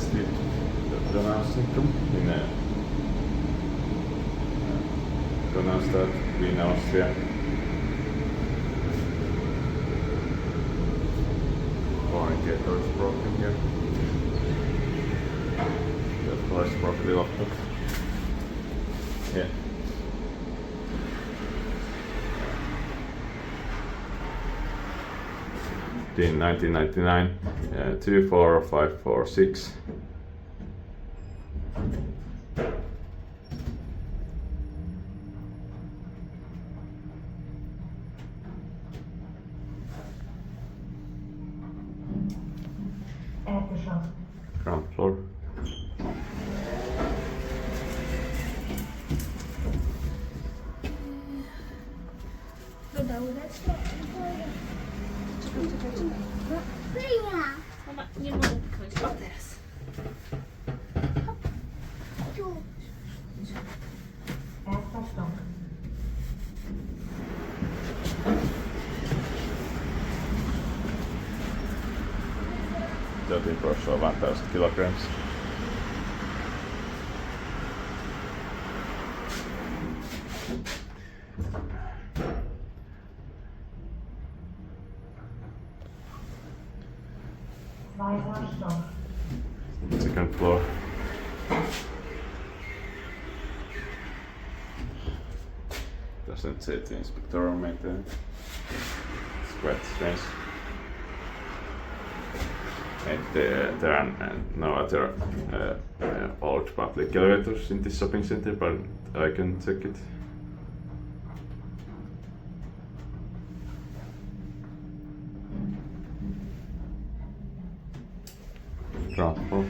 Westfield Donau Zentrum in Donaustadt, Vienna, Austria. Communicator is broken here. The floor is properly locked up. Yeah. In 1999, 24546. Erdgeschoss. Ground floor. Mama, nie mogę pchnąć. O, teraz. Erster Stock. Jotin pressure of 1000 kilograms. Zweiter Stock. Second floor. Doesn't say the inspector maintenance. It's quite strange. And there are no other old public elevators in this shopping center, but I can check it. Ground floor.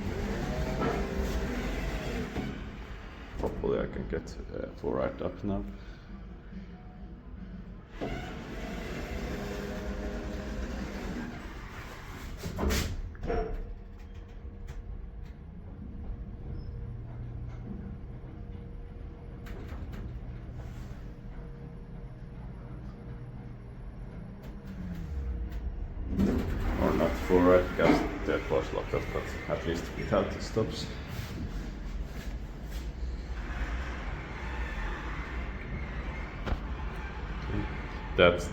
Hopefully I can get full ride up now. Or not full ride because the was locked up, but at least without the stops. That's